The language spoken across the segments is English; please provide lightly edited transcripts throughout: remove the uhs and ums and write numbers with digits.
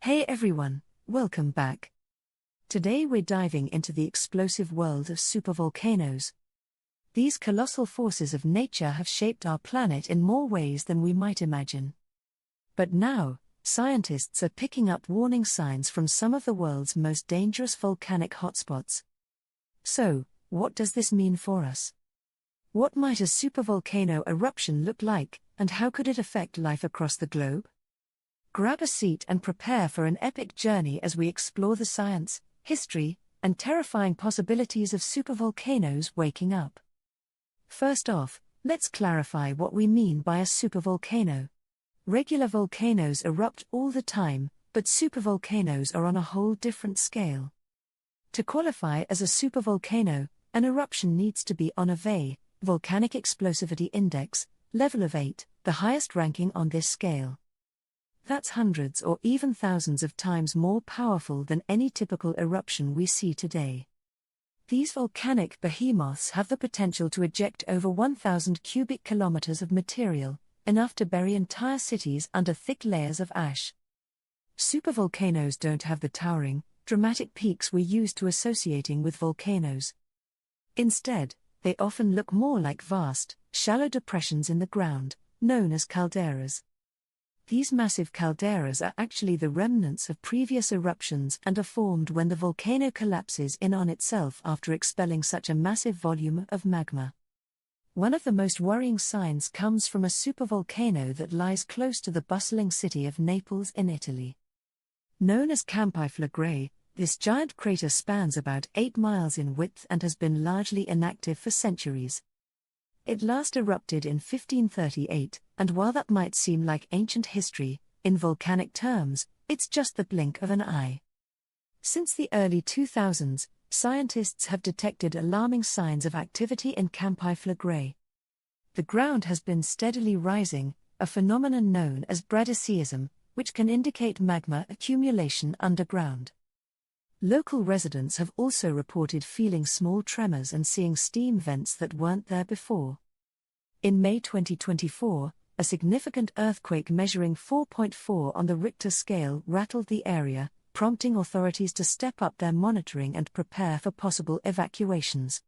Hey everyone, welcome back. Today we're diving into the explosive world of supervolcanoes. These colossal forces of nature have shaped our planet in more ways than we might imagine. But now, scientists are picking up warning signs from some of the world's most dangerous volcanic hotspots. So, what does this mean for us? What might a supervolcano eruption look like, and how could it affect life across the globe? Grab a seat and prepare for an epic journey as we explore the science, history, and terrifying possibilities of supervolcanoes waking up. First off, let's clarify what we mean by a supervolcano. Regular volcanoes erupt all the time, but supervolcanoes are on a whole different scale. To qualify as a supervolcano, an eruption needs to be on a VE, Volcanic Explosivity Index, level of 8, the highest ranking on this scale. That's hundreds or even thousands of times more powerful than any typical eruption we see today. These volcanic behemoths have the potential to eject over 1,000 cubic kilometers of material, enough to bury entire cities under thick layers of ash. Supervolcanoes don't have the towering, dramatic peaks we're used to associating with volcanoes. Instead, they often look more like vast, shallow depressions in the ground, known as calderas. These massive calderas are actually the remnants of previous eruptions and are formed when the volcano collapses in on itself after expelling such a massive volume of magma. One of the most worrying signs comes from a supervolcano that lies close to the bustling city of Naples in Italy. Known as Campi Flegrei, this giant crater spans about 8 miles in width and has been largely inactive for centuries. It last erupted in 1538, and while that might seem like ancient history, in volcanic terms, it's just the blink of an eye. Since the early 2000s, scientists have detected alarming signs of activity in Campi Flegrei. The ground has been steadily rising, a phenomenon known as bradyseism, which can indicate magma accumulation underground. Local residents have also reported feeling small tremors and seeing steam vents that weren't there before. In May 2024, a significant earthquake measuring 4.4 on the Richter scale rattled the area, prompting authorities to step up their monitoring and prepare for possible evacuations.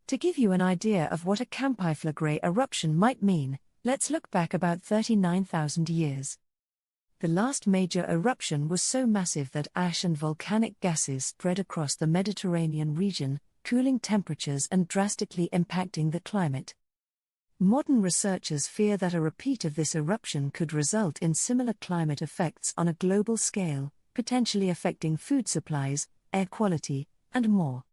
To give you an idea of what a Campi Flegrei eruption might mean, let's look back about 39,000 years. The last major eruption was so massive that ash and volcanic gases spread across the Mediterranean region, cooling temperatures and drastically impacting the climate. Modern researchers fear that a repeat of this eruption could result in similar climate effects on a global scale, potentially affecting food supplies, air quality, and more.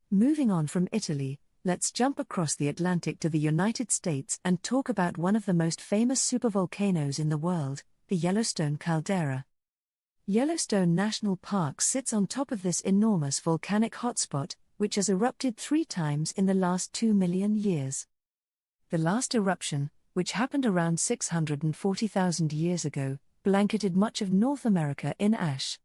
Moving on from Italy, let's jump across the Atlantic to the United States and talk about one of the most famous supervolcanoes in the world, the Yellowstone caldera. Yellowstone National Park sits on top of this enormous volcanic hotspot, which has erupted 3 times in the last 2 million years. The last eruption, which happened around 640,000 years ago, blanketed much of North America in ash.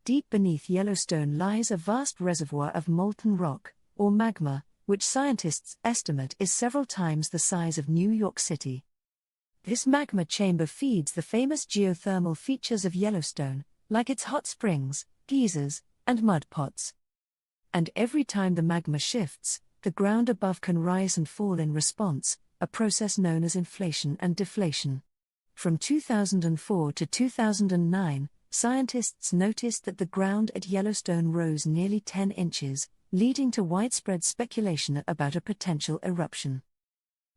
Deep beneath Yellowstone lies a vast reservoir of molten rock, or magma, which scientists estimate is several times the size of New York City. This magma chamber feeds the famous geothermal features of Yellowstone, like its hot springs, geysers, and mud pots. And every time the magma shifts, the ground above can rise and fall in response, a process known as inflation and deflation. From 2004 to 2009, scientists noticed that the ground at Yellowstone rose nearly 10 inches, leading to widespread speculation about a potential eruption.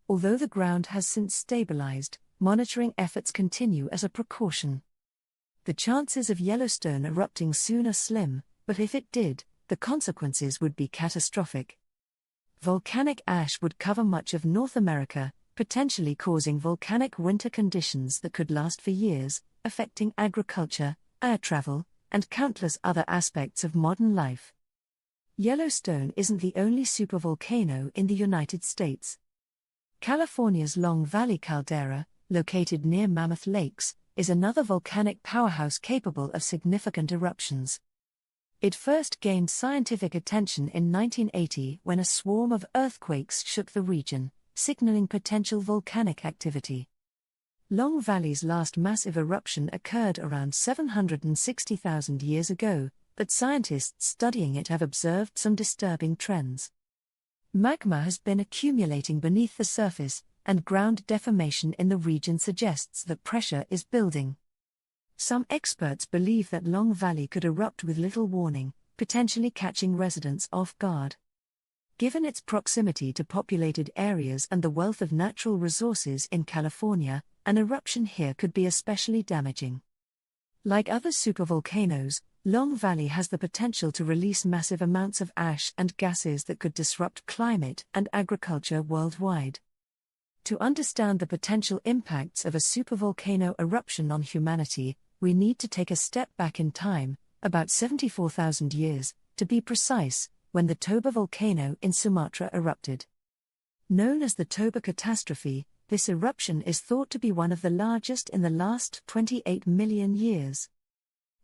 Although the ground has since stabilized, monitoring efforts continue as a precaution. The chances of Yellowstone erupting soon are slim, but if it did, the consequences would be catastrophic. Volcanic ash would cover much of North America, potentially causing volcanic winter conditions that could last for years, affecting agriculture, air travel, and countless other aspects of modern life. Yellowstone isn't the only supervolcano in the United States. California's Long Valley caldera, located near Mammoth Lakes, is another volcanic powerhouse capable of significant eruptions. It first gained scientific attention in 1980 when a swarm of earthquakes shook the region, signaling potential volcanic activity. Long Valley's last massive eruption occurred around 760,000 years ago, but scientists studying it have observed some disturbing trends. Magma has been accumulating beneath the surface, and ground deformation in the region suggests that pressure is building. Some experts believe that Long Valley could erupt with little warning, potentially catching residents off guard. Given its proximity to populated areas and the wealth of natural resources in California, an eruption here could be especially damaging. Like other supervolcanoes, Long Valley has the potential to release massive amounts of ash and gases that could disrupt climate and agriculture worldwide. To understand the potential impacts of a supervolcano eruption on humanity, we need to take a step back in time, about 74,000 years, to be precise, when the Toba volcano in Sumatra erupted. Known as the Toba catastrophe, this eruption is thought to be one of the largest in the last 28 million years.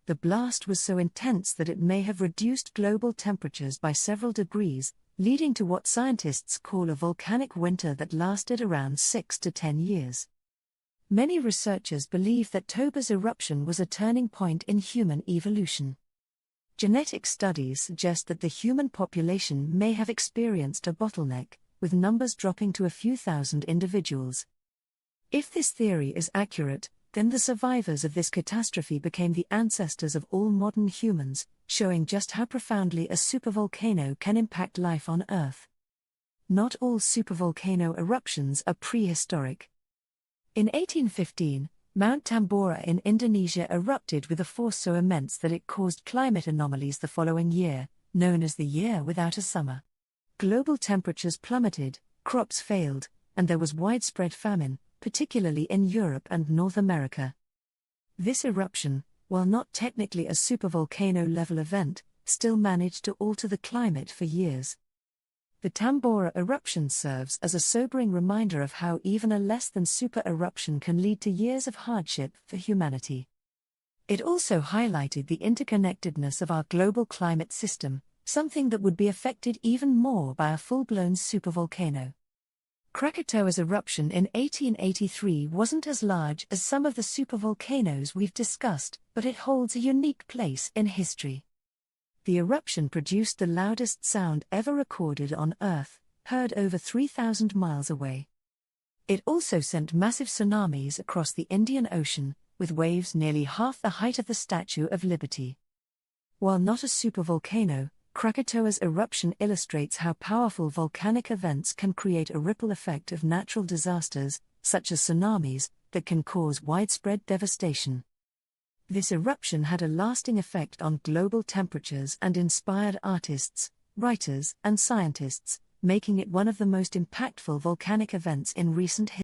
The blast was so intense that it may have reduced global temperatures by several degrees, leading to what scientists call a volcanic winter that lasted around 6 to 10 years. Many researchers believe that Toba's eruption was a turning point in human evolution. Genetic studies suggest that the human population may have experienced a bottleneck, with numbers dropping to a few thousand individuals. If this theory is accurate, then the survivors of this catastrophe became the ancestors of all modern humans, showing just how profoundly a supervolcano can impact life on Earth. Not all supervolcano eruptions are prehistoric. In 1815, Mount Tambora in Indonesia erupted with a force so immense that it caused climate anomalies the following year, known as the Year Without a Summer. Global temperatures plummeted, crops failed, and there was widespread famine, particularly in Europe and North America. This eruption, while not technically a supervolcano-level event, still managed to alter the climate for years. The Tambora eruption serves as a sobering reminder of how even a less-than-super eruption can lead to years of hardship for humanity. It also highlighted the interconnectedness of our global climate system, something that would be affected even more by a full-blown supervolcano. Krakatoa's eruption in 1883 wasn't as large as some of the supervolcanoes we've discussed, but it holds a unique place in history. The eruption produced the loudest sound ever recorded on Earth, heard over 3,000 miles away. It also sent massive tsunamis across the Indian Ocean, with waves nearly half the height of the Statue of Liberty. While not a supervolcano, Krakatoa's eruption illustrates how powerful volcanic events can create a ripple effect of natural disasters, such as tsunamis, that can cause widespread devastation. This eruption had a lasting effect on global temperatures and inspired artists, writers, and scientists, making it one of the most impactful volcanic events in recent history.